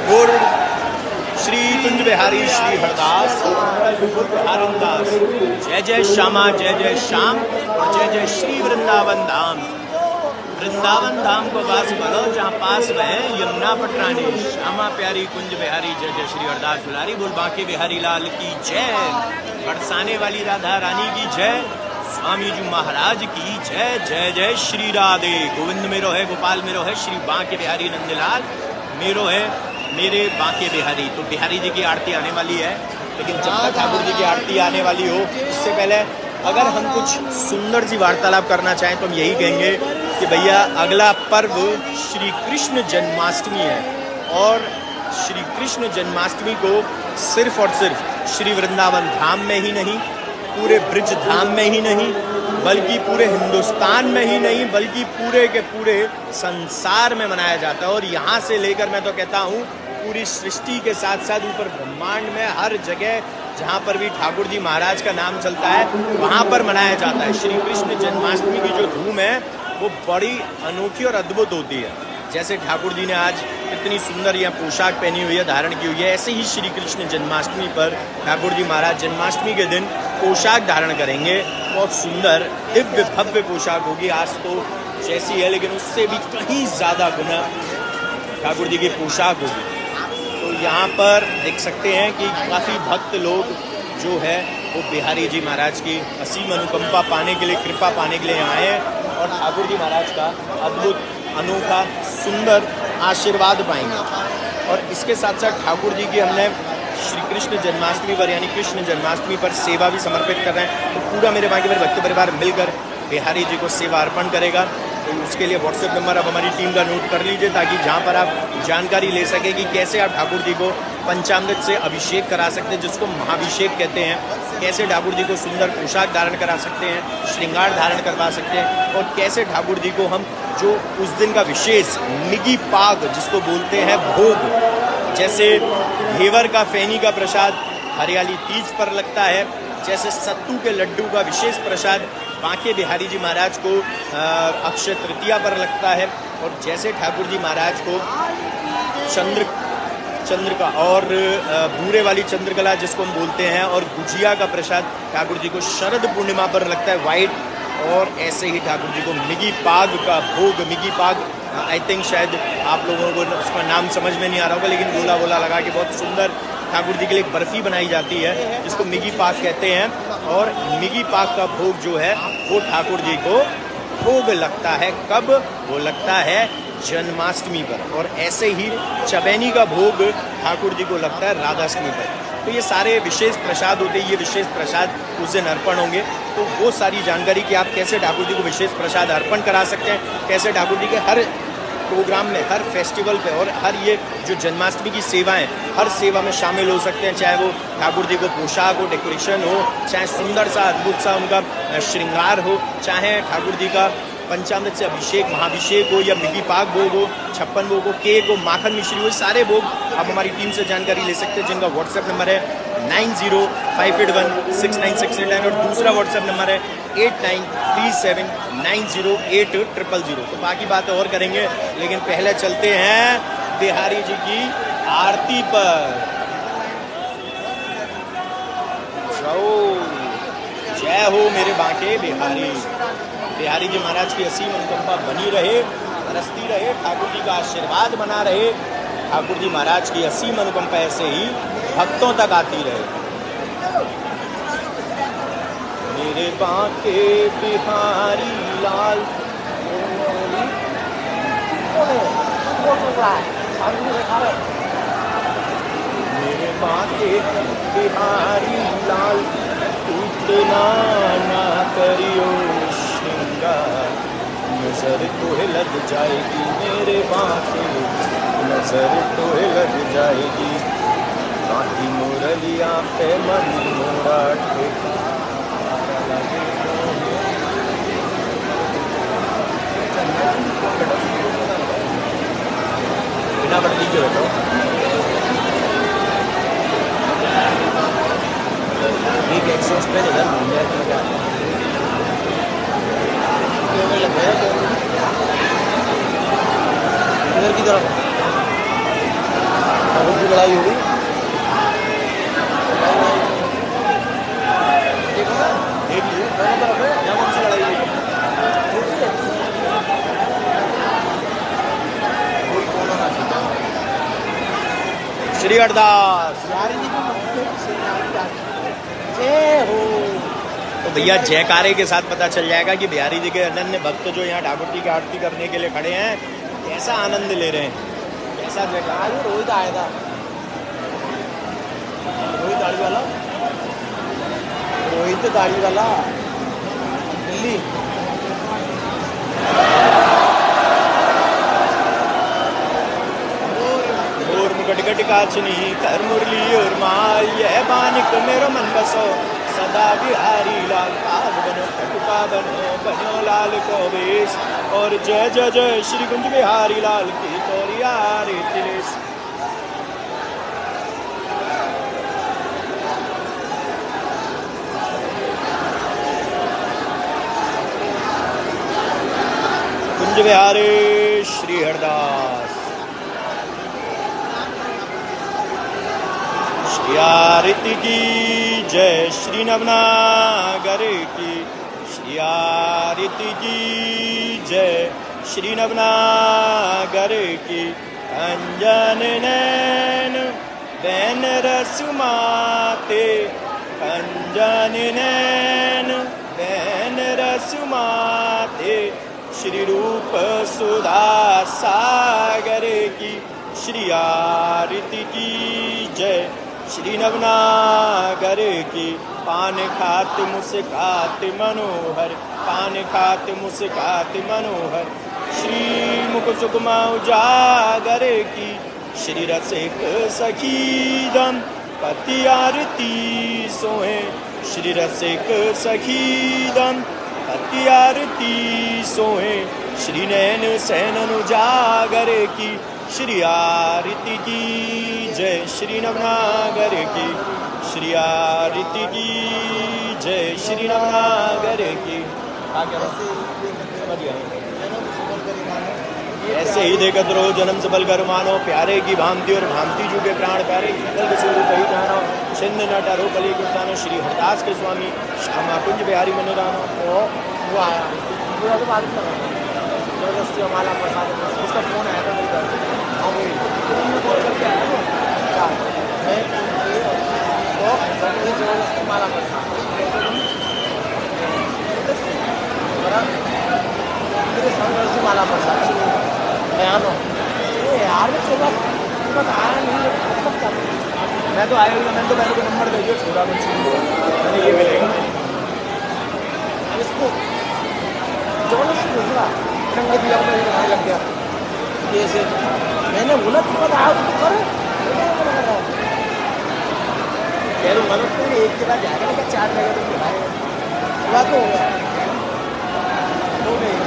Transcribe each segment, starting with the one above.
गुरु श्री कुंज बिहारी श्री हरदास हरिदास। जय जय श्यामा जय जय श्याम और जय जय श्री वृंदावन धाम। वृंदावन धाम को पास करो जहाँ पास बहे यमुना पटरानी। श्यामा प्यारी कुंज बिहारी जय जय श्री हरदास दुलारी। बोल बांके बिहारी लाल की जय। बरसाने वाली राधा रानी की जय। स्वामी जी महाराज की जय। जय जय श्री राधे। गोविंद मेरो है गोपाल मेरो है श्री बांके बिहारी नंदलाल मेरो है मेरे बांके बिहारी। तो बिहारी जी की आरती आने वाली है, लेकिन जब तक ठाकुर जी की आरती आने वाली हो उससे पहले अगर हम कुछ सुंदर सी वार्तालाप करना चाहें तो हम यही कहेंगे कि भैया अगला पर्व श्री कृष्ण जन्माष्टमी है और श्री कृष्ण जन्माष्टमी को सिर्फ और सिर्फ श्री वृंदावन धाम में ही नहीं, पूरे ब्रिज धाम में ही नहीं, बल्कि पूरे हिंदुस्तान में ही नहीं, बल्कि पूरे के पूरे संसार में मनाया जाता है। और यहाँ से लेकर मैं तो कहता हूँ पूरी सृष्टि के साथ साथ ऊपर ब्रह्मांड में हर जगह जहाँ पर भी ठाकुर जी महाराज का नाम चलता है वहाँ पर मनाया जाता है। श्री कृष्ण जन्माष्टमी की जो धूम है वो बड़ी अनोखी और अद्भुत होती है। जैसे ठाकुर जी ने आज इतनी सुंदर यह पोशाक पहनी हुई है, धारण की हुई है, ऐसे ही श्री कृष्ण जन्माष्टमी पर ठाकुर जी महाराज जन्माष्टमी के दिन पोशाक धारण करेंगे। बहुत सुंदर दिव्य भव्य पोशाक होगी। आज तो जैसी है लेकिन उससे भी कहीं ज़्यादा गुना ठाकुर जी की पोशाक होगी। तो यहाँ पर देख सकते हैं कि काफ़ी भक्त लोग जो है वो बिहारी जी महाराज की असीम अनुकंपा पाने के लिए, कृपा पाने के लिए यहाँ आए हैं और ठाकुर जी महाराज का अद्भुत अनोखा सुंदर आशीर्वाद पाएंगे। और इसके साथ साथ ठाकुर जी की हमने श्री कृष्ण जन्माष्टमी पर यानी कृष्ण जन्माष्टमी पर सेवा भी समर्पित कर रहे हैं। तो पूरा मेरे बाकी मेरे भक्त परिवार मिलकर बिहारी जी को सेवा अर्पण करेगा। तो उसके लिए व्हाट्सएप नंबर अब हमारी टीम का नोट कर लीजिए ताकि जहाँ पर आप जानकारी ले सकें कि कैसे आप ठाकुर जी को पंचामृत से अभिषेक करा सकते हैं, जिसको महाभिषेक कहते हैं। कैसे ठाकुर जी को सुंदर पोशाक धारण करा सकते हैं, श्रृंगार धारण करवा सकते हैं और कैसे ठाकुर जी को हम जो उस दिन का विशेष मिगी पाग जिसको बोलते हैं भोग, जैसे घेवर का फैनी का प्रसाद हरियाली तीज पर लगता है, जैसे सत्तू के लड्डू का विशेष प्रसाद बांके बिहारी जी महाराज को अक्षय तृतीया पर लगता है, और जैसे ठाकुर जी महाराज को चंद्र का और भूरे वाली चंद्रकला जिसको हम बोलते हैं और गुजिया का प्रसाद ठाकुर जी को शरद पूर्णिमा पर लगता है वाइट। और ऐसे ही ठाकुर जी को मिगी पाग का भोग, मिगी पाग आई थिंक शायद आप लोगों को उसका नाम समझ में नहीं आ रहा होगा, लेकिन गोला गोला लगा के बहुत सुंदर ठाकुर जी के लिए एक बर्फ़ी बनाई जाती है जिसको मिगी पाक कहते हैं। और मिगी पाक का भोग जो है वो ठाकुर जी को भोग लगता है कब? वो लगता है जन्माष्टमी पर। और ऐसे ही चबैनी का भोग ठाकुर जी को लगता है राधाष्टमी पर। तो ये सारे विशेष प्रसाद होते हैं, ये विशेष प्रसाद उस दिन अर्पण होंगे। तो वो सारी जानकारी कि आप कैसे ठाकुर जी को विशेष प्रसाद अर्पण करा सकते हैं, कैसे ठाकुर जी के हर प्रोग्राम में, हर फेस्टिवल पे और हर ये जो जन्माष्टमी की सेवाएं, हर सेवा में शामिल हो सकते हैं। चाहे वो ठाकुर जी को पोशाक हो, डेकोरेशन हो, चाहे सुंदर सा अद्भुत सा उनका श्रृंगार हो, चाहे ठाकुर जी का पंचामृत से अभिषेक महाभिषेक हो या मिगी पाक भोग हो, 56 भोग हो, केक हो, माखन मिश्री हो, सारे भोग आप हमारी टीम से जानकारी ले सकते हैं, जिनका व्हाट्सएप नंबर है 9058169689 और दूसरा व्हाट्सएप नंबर है 8937908000। तो बाकी बात और करेंगे, लेकिन पहले चलते हैं बिहारी जी की आरती पर। जय हो मेरे बांके बिहारी। बिहारी जी महाराज की असीम अनुकंपा बनी रहे, बरसती रहे, ठाकुर जी का आशीर्वाद बना रहे, ठाकुर जी महाराज की असीम अनुकंपा ऐसे ही भक्तों तक आती रहे। मेरे बांके बिहारी लाल, मेरे बांके बिहारी लाल, इतना ना करियो श्रृंगार, नजर तो लग जाएगी मेरे बांके, नजर तो लग जाएगी। बाकी मुरलिया पे मन मोरा ठेका बिना बदली के बैठो। एक एग्जॉस्ट पे इधर मिल जाए तो क्या श्री हरदास। जय हो। तो भैया जयकारे के साथ पता चल जाएगा कि बिहारी जी के अनन्य भक्त जो यहाँ ठाकुर जी की आरती करने के लिए खड़े हैं कैसा आनंद ले रहे हैं, कैसा जयकार। रोहित आया था, रोहित दाढ़ी वाला, रोहित दाढ़ी वाला दिल्ली। गटगट काचनी कर मुरली और माल यह बानिक मेरो मन बसो सदा बिहारी लाल पाग बनो कटुका बनो बनो लाल को वेश और जय जय जय श्री कुंज बिहारी लाल की तोरिया रे तिलेश। कुंज बिहारी श्री हरदास। श्री आरती की जय श्री नवनागर की, श्री आरती की जय श्री नवनागर की। अंजन नैन बैन रसुमाते, अंजन नैन बैन रसुमाते। श्री रूप सुधा सागर की, श्री आरती की जय श्री नवनागर की। पान खात मुस्कात मनोहर, पान खात मुस्कात मनोहर। श्री मुख सुकुमा उजागर की, श्री रसिक सखीदम पति आरती सोहे। श्री रसिक सखीदम पति आरती सोहे। श्री नैन सैनन उजागर की, श्री आरती की जय श्री नवनागर की। श्री आरती की जय श्री नवनागर की। ऐसे ही देखत रहो जन्म सफल कर मानो, प्यारे की भांति और भांति जू के प्राण प्यारे की कल स्वरूप ही जानो। छिन्न न टरो कली गुप्तानो, श्री हरदास के स्वामी श्यामा कुंज बिहारी मन रानो। वो आया पूरा तो बात कर रहा जबरदस्ती माला प्रसाद, उसका फोन आया था मेरे घर। हाँ वही कॉल करके आया वो क्या मैं तो जबरदस्ती माला प्रसाद जबरदस्ती माला प्रसाद बयान हो यार। मैं सुबह आया नहीं, मैं तो आया मैंने तो मेरे को नंबर दे दिया छोटा कुछ मैंने ये मिलेगा इसको जबरदस्ती दूसरा रंग दिया मुझे लग गया कैसे। मैंने बोला तुम बताया तो कर कह दूँगा ना फिर एक के बाद जाएगा ना, क्या 4 जगह तुम दिखाएगा पूरा तो हो गया। तो नहीं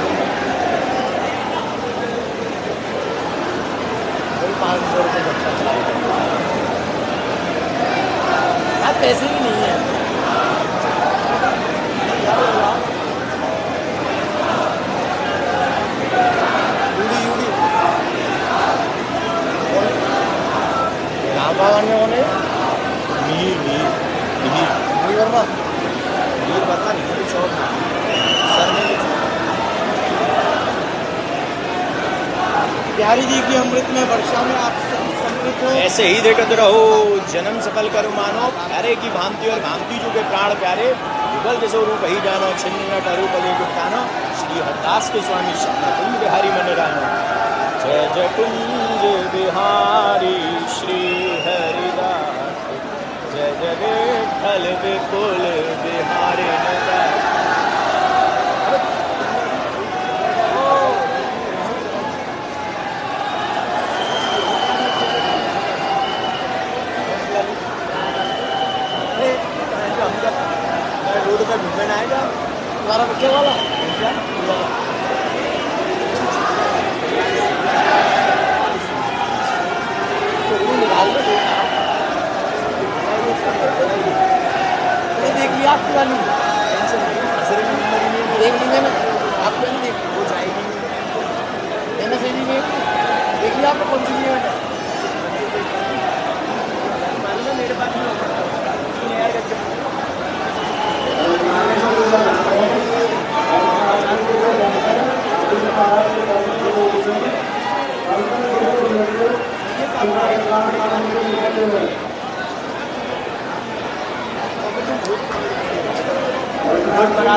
500 रुपये बच्चा चलाएगा यार, पैसे भी नहीं है होने मीर वर्मा नहीं शौक सर ने प्यारी जी की अमृत में वर्षा में आप सम्मिलित हो। ऐसे ही देखते रहो जन्म सफल करो मानो, प्यारे की भांति और भांति जो के प्राण प्यारे युगल के स्वरूप ही जानो। छिन्न न टरू कली गुप्तानो, श्री हरदास के स्वामी श्यामा कुंज बिहारी मन रानो। जय जय कुंज बिहारी श्री हरिदास, जय जय विठ्ठल विपुल बिहारी दास। रोड पे घूमने आएगा तुम्हारा बच्चे वाला निकाल दो देख लिया आपकी वाली टेंशन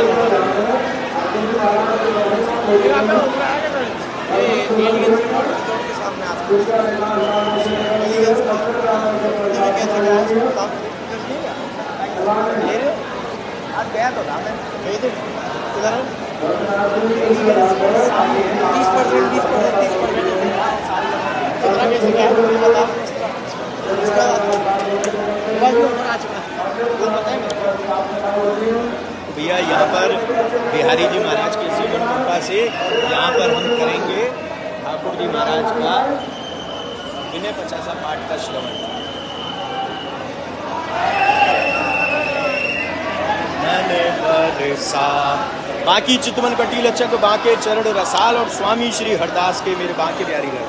चार नंबर यहाँ पे उतरा है क्या ये एलियंस रोड के सामने आता है एलियंस का कैसे गया है काम ले रहे हो आज गया तो था मैं गए थे किधर है 20% कितना कैसे गया मुझे बता इसका बस भी ऊपर आ चुका है पता है भैया यहाँ पर बिहारी जी महाराज के जीवन कृपा से यहाँ पर हम करेंगे ठाकुर जी महाराज का विनय 50 पाठ का श्रवण। बाकी चितवन कटी लचक बाके चरण रसाल और स्वामी श्री हरदास के मेरे बाके बिहारी घर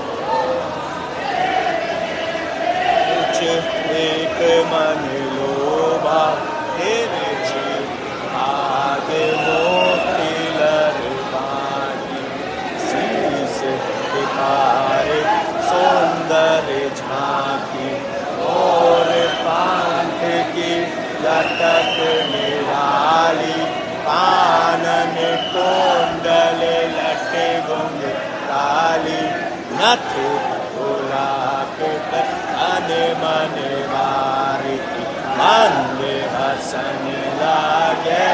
एक मन लोभा तेरे आगे मोती लरबानी शीश दिखाए सुंदर झांकी और पांख की लटक निराली कानन कुंडल लटे गुंग काली नथ गुलाब तन मन वारी मंद हसन लागे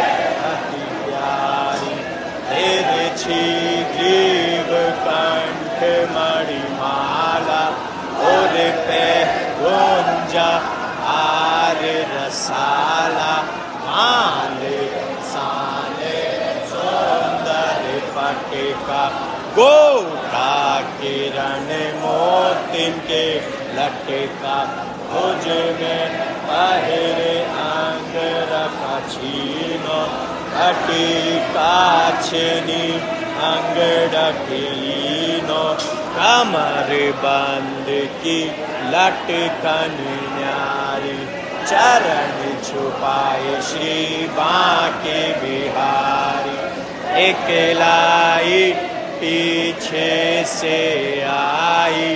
अति प्यारी तेरे छी ग्रीव कंठ मणि माला और पे गुंजा आर रसाला माले साले सुंदर पटिका गोटा किरण मोतिन के लटका भुज में पहिरे अंग रखा छीनो कटिका छेनी अंग डकीनो कमर बंद की लटकन न्यारी चरण छुपाए श्री बांके बिहारी एकलाई पीछे से आई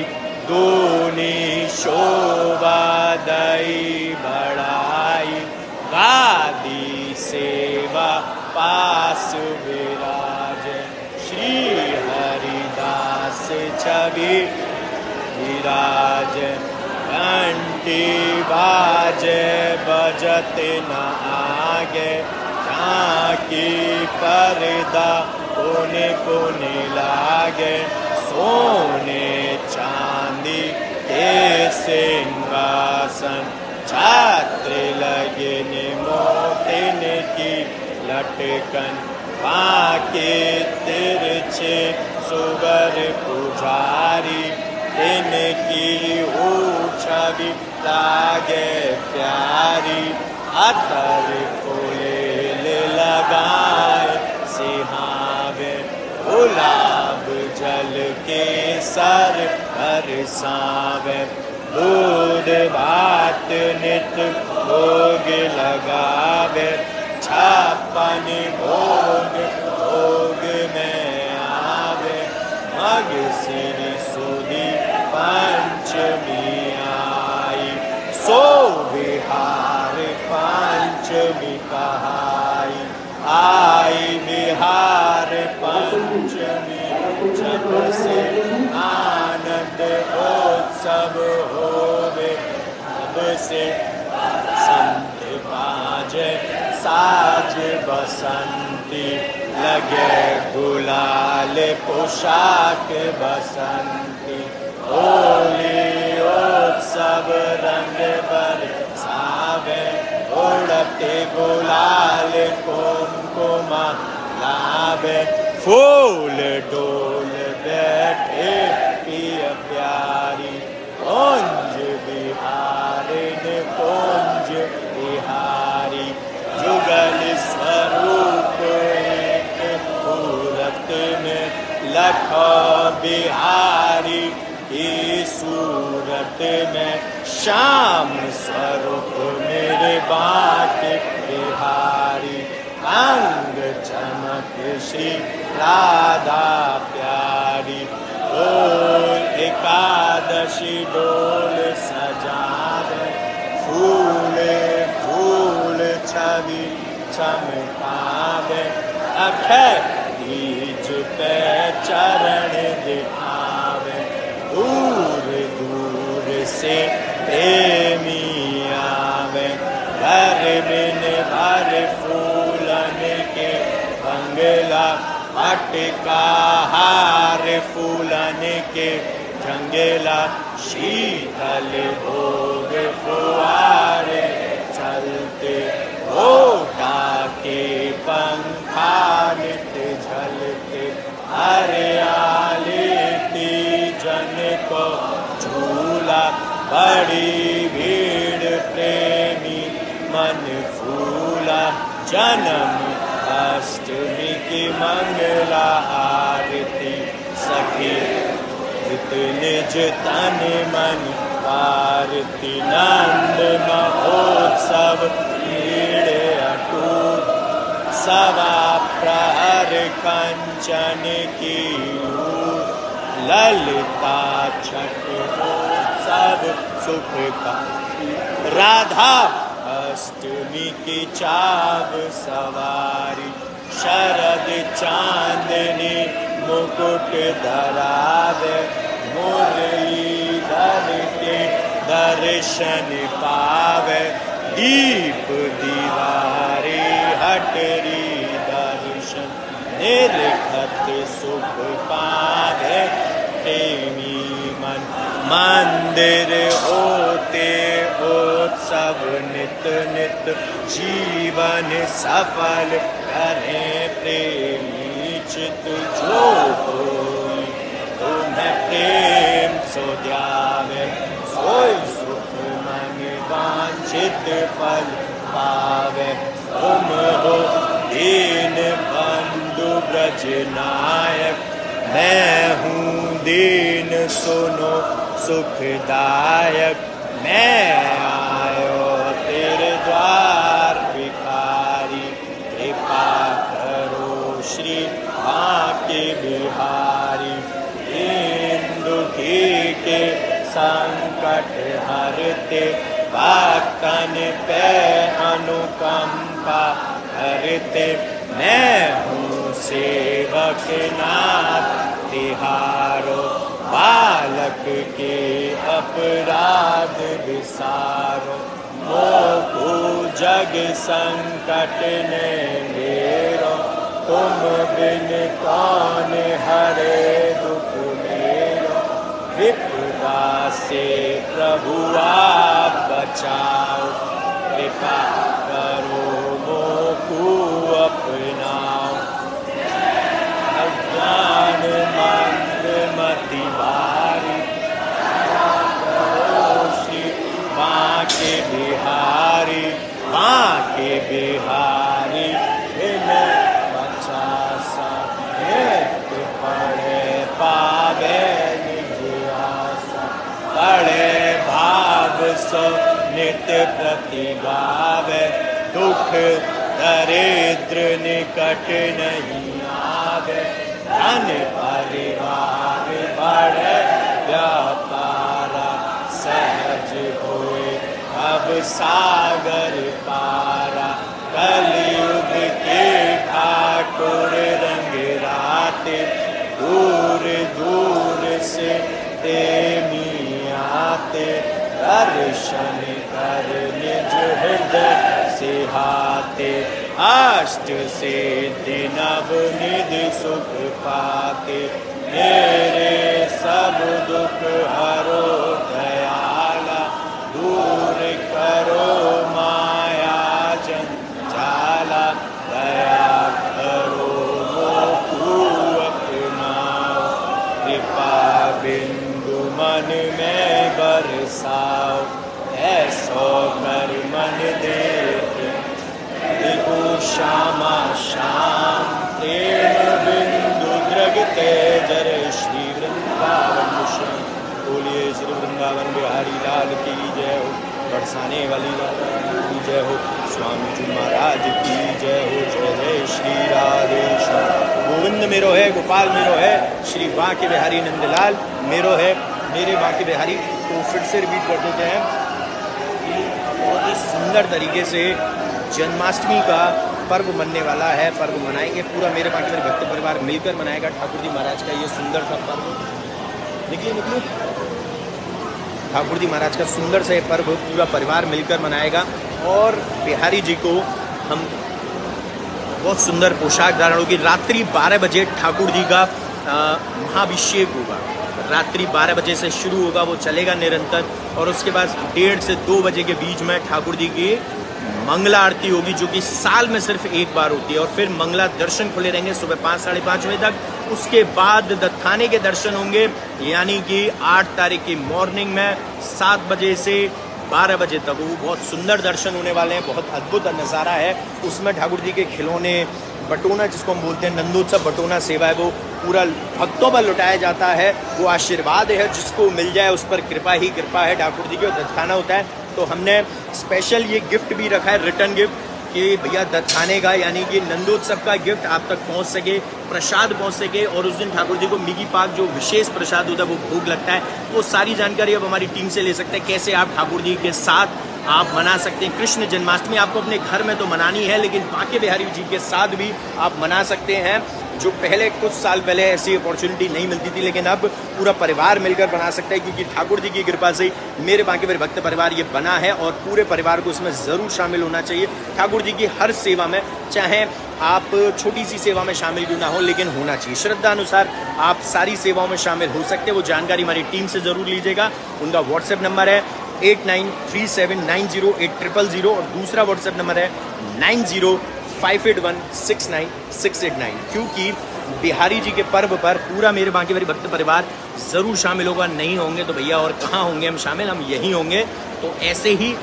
दूनी शोभा दई बढ़ाई गादी सेवा पास विराज श्री हरिदास छवि विराज घंटी बाजे बजत न आगे झांकी पर्दा कोने कोने लागे सोने चांदी के सिंहासन छात्र लगे मोतिन की लटकन बाके तिरछे सुगर पुजारी इनकी छवि लागे प्यारी अतर फूल लगाए सिहावे गुलाब जल के सर बरसावे दूध भात नित भोग लगावे छप्पन भोग भोग में आवे मग सिर सुधी पंचमी आई सो बिहार पंचमी कहाई आई बिहार पंचमी जब से आनंद उत्सव होवे तब से संत बाजे साज बसंती लगे गुलाल पोशाक बसंती होली उत्सव रंग बरसावे उड़ते गुलाल कुमकुमा लावे फूल डोल बैठे पिय प्यारी कुंज बिहारिन कुंज बिहारी जुगल स्वरूप एक मूरत में लखो बिहारी की सूरत में श्याम स्वरूप मेरे बाके बिहारी अंग चमक श्री राधा प्यारी ओ एकादशी डोल सजावे फूल फूल छवि चमकावे दिखावे, अक्षय तीज पे चरण दिखावे। दूर दूर से प्रेमी आवे, घर बिन भर फूलन के बंगला, मटका हार फूलन के जंगला। शीतल भोग फुआरे चलते, ओटा के पंखा नित झलते। हरियाली जन को झूला, बड़ी भीड़ प्रेमी मन फूला। जन्म अष्टमी की मंगला आरती, सखी निज तन मन आरती। नंद महोत्सव भीड़ अटूट, सवा प्रहर कंचन की लूट। ललिता छठ सब सुख का, राधा अष्टमी की चाव सवारी। शरद चांदनी मुकुट धरावे, मुरलीधर के दर्शन पावे। दीप दीवारी हटरी दर्शन, निरखत सुख पावे प्रेमी मन। मंदिर होते उत्सव नित नित, जीवन सफल करें प्रेमी चित। जो कोई तुम्हें प्रेम सो द्यावे, सोई सुख मन वांछित फल पावे। तुम हो दीन बंधु ब्रज नायक, मैं हूँ दीन सुनो सुखदायक। मैं आयो तेरे द्वार भिखारी, कृपा करो श्री बांके बिहारी। दीन दुखी के संकट हरते, भक्तन पे अनुकंपा करते। मैं हूँ सेवक नाथ तिहारो, बालक के अपराध विसारो। मोकु जग संकट ने मेरो, तुम बिन कौन हरे दुख मेरो। विपदा से प्रभु आप बचाओ, कृपा करो मोकु अपनाओ। अज्ञान मंद मति भारी, करो श्री बांके बिहारी। बांके बिहारी बिन पचासा, नित पढ़े पावे निज आशा। पढ़े भाव सो नित प्रतिगावे, दुख दरिद्र निकट नहीं आवे। धन परिवार बढ़े व्यापारा, सहज होए अब सागर पारा। कलयुग के ठाकुर रंग राते, दूर दूर से प्रेमी आते। दर्शन कर निज हृदय सिहाते, अष्ट सिद्धि नव निधि सुख पाते। मेरे सब दुख हरो दयाला, दूर करो माया जंजाला। दया करो मोकु अपनाओ, कृपा बिंदु मन में बरसाओ। ऐसो कर मन देते दिगु श्यामा श्याम, प्रेम बिंदु द्रगते जरे श्री वृंदावन श्याम। बोलिए श्री वृंदावन बिहारी लाल की जय हो, बरसाने वाली लाल की जय हो, स्वामी जी महाराज की जय हो। जय जय श्री राधे श्याम। गोविंद मेरो है, गोपाल मेरो है, श्री बांके बिहारी नंदलाल मेरो है, मेरे बांके बिहारी। तो फिर से रिपीट कर देते हैं, बहुत ही सुंदर तरीके से जन्माष्टमी का पर्व मनने वाला है, पर्व मनाएंगे पूरा मेरे बाकी मेरे भक्त परिवार मिलकर मनाएगा ठाकुर जी महाराज का ये सुंदर सा पर्व। निकलिए निकलिए। ठाकुर जी महाराज का सुंदर सा ये पर्व पूरा परिवार मिलकर मनाएगा और बिहारी जी को हम बहुत सुंदर पोशाक धारण होगी। रात्रि 12 बजे ठाकुर जी का महाअभिषेक होगा। रात्रि 12 बजे से शुरू होगा, वो चलेगा निरंतर और उसके बाद 1:30 से 2 बजे के बीच में ठाकुर जी की मंगला आरती होगी, जो कि साल में सिर्फ एक बार होती है। और फिर मंगला दर्शन खुले रहेंगे सुबह 5 साढ़े 5 बजे तक। उसके बाद दत्थाने के दर्शन होंगे, यानी कि 8 तारीख की मॉर्निंग में 7 बजे से 12 बजे तक। वो बहुत सुंदर दर्शन होने वाले हैं, बहुत अद्भुत नज़ारा है। उसमें ठाकुर जी के खिलौने, बटोना जिसको हम बोलते हैं, नंदोत्सव बटोना सेवा है, वो पूरा भक्तों पर लुटाया जाता है। वो आशीर्वाद है, जिसको मिल जाए उस पर कृपा ही कृपा है ठाकुर जी की। और दत्थाना होता है तो हमने स्पेशल ये गिफ्ट भी रखा है, रिटर्न गिफ्ट, कि भैया दत्थाने का यानी कि नंदोत्सव का गिफ्ट आप तक पहुंच सके, प्रसाद पहुंच सके। और उस दिन ठाकुर जी को मिगी पाक जो विशेष प्रसाद होता है वो भोग लगता है। वो सारी जानकारी अब हमारी टीम से ले सकते हैं, कैसे आप ठाकुर जी के साथ आप मना सकते हैं कृष्ण जन्माष्टमी। आपको अपने घर में तो मनानी है, लेकिन बांके बिहारी जी के साथ भी आप मना सकते हैं, जो पहले कुछ साल पहले ऐसी अपॉर्चुनिटी नहीं मिलती थी, लेकिन अब पूरा परिवार मिलकर बना सकता है, क्योंकि ठाकुर जी की कृपा से मेरे बांके बिहारी भक्त परिवार ये बना है और पूरे परिवार को इसमें ज़रूर शामिल होना चाहिए। ठाकुर जी की हर सेवा में, चाहे आप छोटी सी सेवा में शामिल क्यों ना हो, लेकिन होना चाहिए। श्रद्धा अनुसार आप सारी सेवाओं में शामिल हो सकते हैं। वो जानकारी हमारी टीम से ज़रूर लीजिएगा। उनका व्हाट्सएप नंबर है 8937908000 और दूसरा व्हाट्सएप नंबर है 9058169689। क्योंकि बिहारी जी के पर्व पर पूरा मेरे बांके बिहारी भक्त परिवार ज़रूर शामिल होगा। नहीं होंगे तो भैया और कहाँ होंगे हम शामिल, हम यहीं होंगे। तो ऐसे ही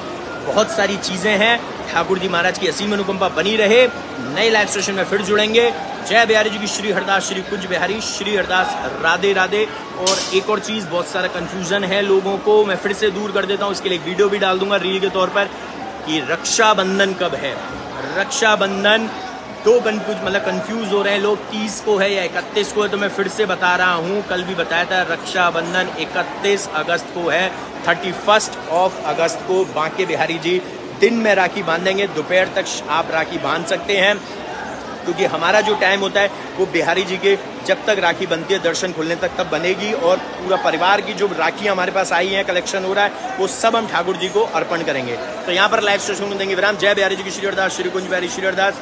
बहुत सारी चीज़ें हैं। ठाकुर जी महाराज की असीम अनुकंपा बनी रहे। नए लाइव स्टेशन में फिर जुड़ेंगे। जय बिहारी जी की। श्री हरदास, श्री कुंज बिहारी, श्री हरदास, राधे राधे। और एक और चीज़, बहुत सारा कंफ्यूजन है लोगों को, मैं फिर से दूर कर देता हूँ। इसके लिए एक वीडियो भी डाल दूंगा रील के तौर पर, कि रक्षाबंधन कब है। रक्षाबंधन दो कंफ्यूज हो रहे हैं लोग, 30 को है या 31 को है। तो मैं फिर से बता रहा हूँ, कल भी बताया था, रक्षाबंधन 31 अगस्त को है। 31 अगस्त को बांके बिहारी जी दिन में राखी बांधेंगे। दोपहर तक आप राखी बांध सकते हैं, क्योंकि हमारा जो टाइम होता है वो बिहारी जी के जब तक राखी बनती है दर्शन खुलने तक तब बनेगी। और पूरा परिवार की जो राखियाँ हमारे पास आई हैं, कलेक्शन हो रहा है, वो सब हम ठाकुर जी को अर्पण करेंगे। तो यहाँ पर लाइव स्टेशन में देंगे विराम। जय बिहारी जी की। श्री हरदास, श्री कुंज बिहारी, श्री हरदास,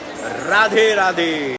राधे राधे।